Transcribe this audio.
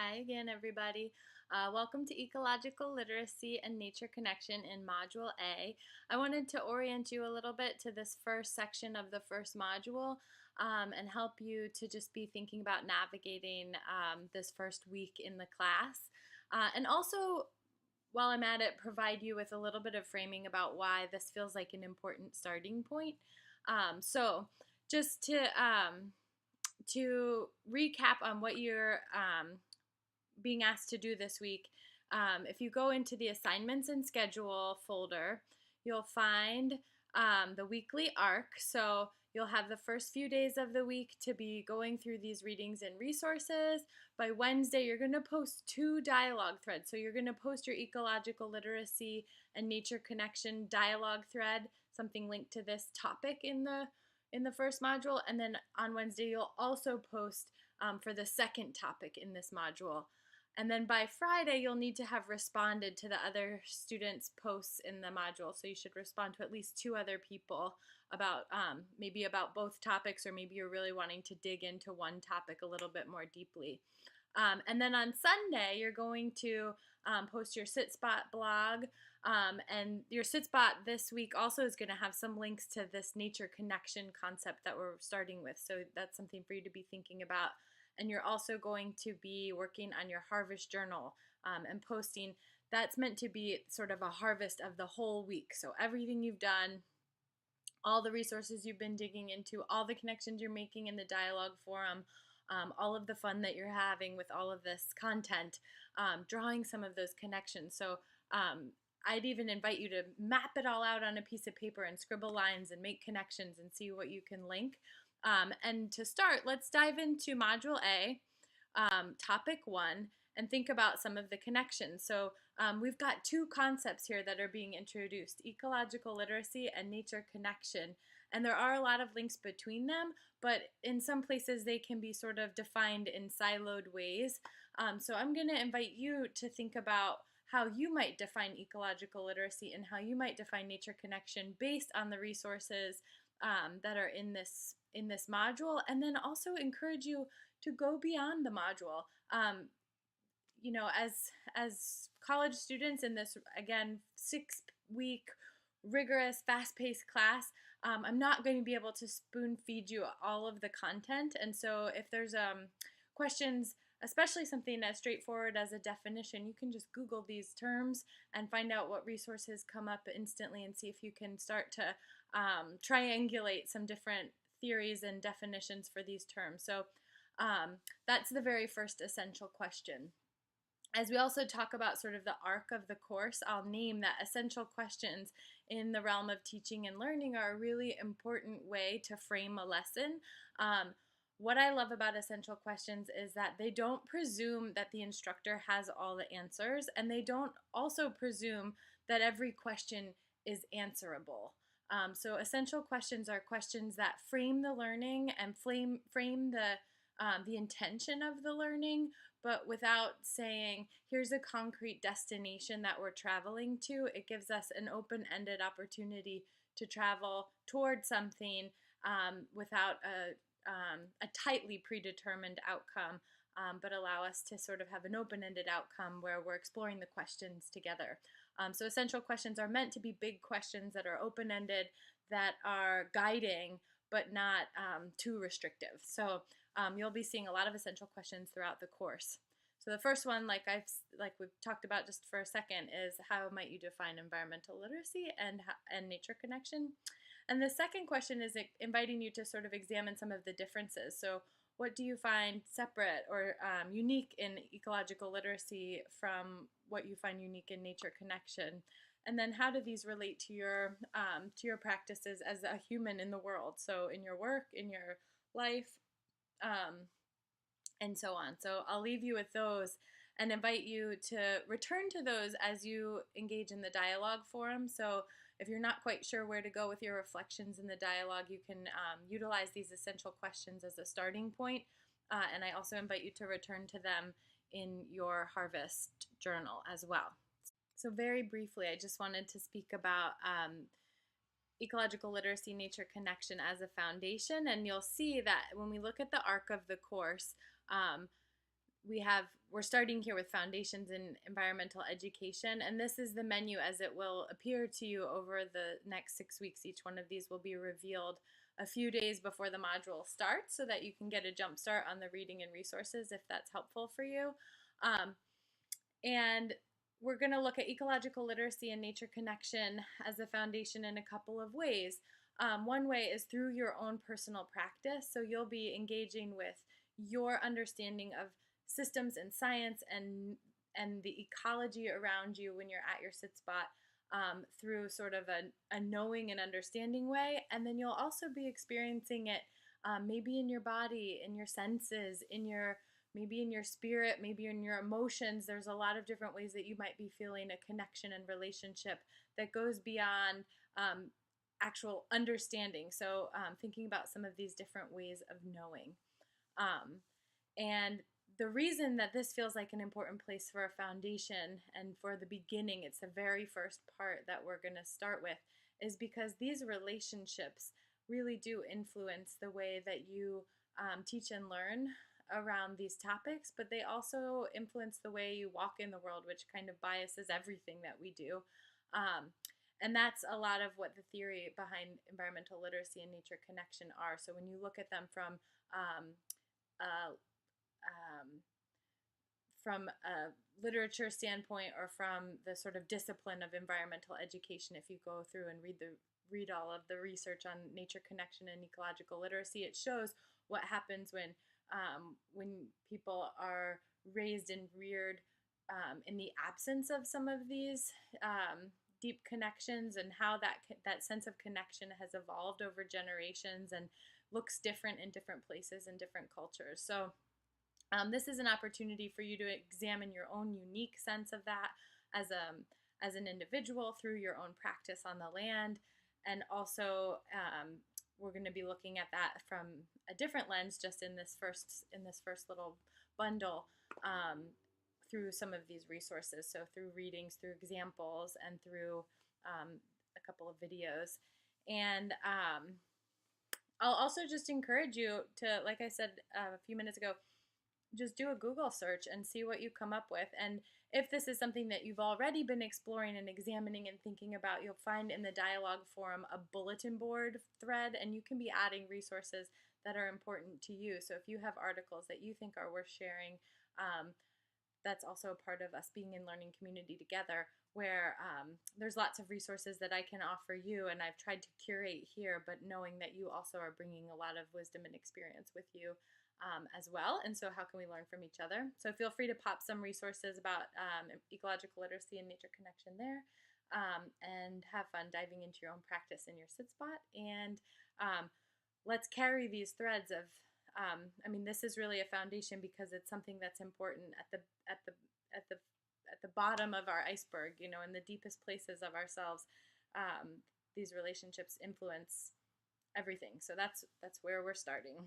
Hi again, everybody. Welcome to Ecological Literacy and Nature Connection in Module A. I wanted to orient you a little bit to this first section of the first module and help you to just be thinking about navigating this first week in the class. And also, while I'm at it, provide you with a little bit of framing about why this feels like an important starting point. So just to recap on what you're being asked to do this week, if you go into the assignments and schedule folder, you'll find the weekly arc. So you'll have the first few days of the week to be going through these readings and resources. By Wednesday, you're going to post 2 dialogue threads. So you're going to post your ecological literacy and nature connection dialogue thread, something linked to this topic in the first module, and then on Wednesday you'll also post for the second topic in this module. And then by Friday, you'll need to have responded to the other students' posts in the module. So you should respond to at least 2 other people about maybe about both topics, or maybe you're really wanting to dig into one topic a little bit more deeply. And then on Sunday, you're going to post your SitSpot blog. And your SitSpot this week also is going to have some links to this nature connection concept that we're starting with. So that's something for you to be thinking about. And you're also going to be working on your harvest journal and posting. That's meant to be sort of a harvest of the whole week. So everything you've done, all the resources you've been digging into, all the connections you're making in the dialogue forum, all of the fun that you're having with all of this content, drawing some of those connections. So I'd even invite you to map it all out on a piece of paper and scribble lines and make connections and see what you can link. And to start, let's dive into Module A, Topic 1, and think about some of the connections. So we've got 2 concepts here that are being introduced: ecological literacy and nature connection. And there are a lot of links between them, but in some places they can be sort of defined in siloed ways. So I'm going to invite you to think about how you might define ecological literacy and how you might define nature connection based on the resources that are in this module, and then also encourage you to go beyond the module. As college students in this, again, 6-week rigorous fast-paced class, I'm not going to be able to spoon feed you all of the content. And so if there's questions, especially something as straightforward as a definition, you can just Google these terms and find out what resources come up instantly and see if you can start to triangulate some different theories and definitions for these terms. So that's the very first essential question. As we also talk about sort of the arc of the course, I'll name that essential questions in the realm of teaching and learning are a really important way to frame a lesson. What I love about essential questions is that they don't presume that the instructor has all the answers, and they don't also presume that every question is answerable. So essential questions are questions that frame the learning and frame the intention of the learning, but without saying, here's a concrete destination that we're traveling to. It gives us an open-ended opportunity to travel toward something without a tightly predetermined outcome, but allow us to sort of have an open-ended outcome where we're exploring the questions together. So essential questions are meant to be big questions that are open-ended, that are guiding, but not too restrictive. So you'll be seeing a lot of essential questions throughout the course. So the first one, like we've talked about just for a second, is how might you define environmental literacy and nature connection? And the second question is inviting you to sort of examine some of the differences. So what do you find separate or unique in ecological literacy from what you find unique in nature connection? And then how do these relate to your practices as a human in the world? So in your work, in your life, and so on. So I'll leave you with those and invite you to return to those as you engage in the dialogue forum. So if you're not quite sure where to go with your reflections in the dialogue, you can utilize these essential questions as a starting point. And I also invite you to return to them in your harvest journal as well. So very briefly, I just wanted to speak about ecological literacy, nature connection as a foundation. And you'll see that when we look at the arc of the course, we're starting here with foundations in environmental education, and this is the menu as it will appear to you over the next 6 weeks. Each one of these will be revealed a few days before the module starts so that you can get a jump start on the reading and resources if that's helpful for you. And we're going to look at ecological literacy and nature connection as a foundation in a couple of ways. One way is through your own personal practice. So you'll be engaging with your understanding of systems and science and the ecology around you when you're at your sit spot through sort of a knowing and understanding way. And then you'll also be experiencing it maybe in your body, in your senses, maybe in your spirit, maybe in your emotions. There's a lot of different ways that you might be feeling a connection and relationship that goes beyond actual understanding. So thinking about some of these different ways of knowing. And the reason that this feels like an important place for a foundation and for the beginning, it's the very first part that we're going to start with, is because these relationships really do influence the way that you teach and learn around these topics, but they also influence the way you walk in the world, which kind of biases everything that we do. And that's a lot of what the theory behind environmental literacy and nature connection are. So when you look at them from a literature standpoint or from the sort of discipline of environmental education, if you go through and read all of the research on nature connection and ecological literacy, it shows what happens when people are raised and reared in the absence of some of these deep connections, and how that sense of connection has evolved over generations and looks different in different places and different cultures. So this is an opportunity for you to examine your own unique sense of that as an individual through your own practice on the land. And also we're going to be looking at that from a different lens just in this first little bundle through some of these resources. So through readings, through examples, and through a couple of videos. And I'll also just encourage you to, like I said a few minutes ago, just do a Google search and see what you come up with. And if this is something that you've already been exploring and examining and thinking about, you'll find in the dialogue forum a bulletin board thread, and you can be adding resources that are important to you. So if you have articles that you think are worth sharing, that's also a part of us being in learning community together, where there's lots of resources that I can offer you, and I've tried to curate here, but knowing that you also are bringing a lot of wisdom and experience with you as well. And so how can we learn from each other? So feel free to pop some resources about ecological literacy and nature connection there, and have fun diving into your own practice in your sit spot. And let's carry these threads of this is really a foundation because it's something that's important at the bottom of our iceberg, in the deepest places of ourselves. These relationships influence everything. So that's where we're starting.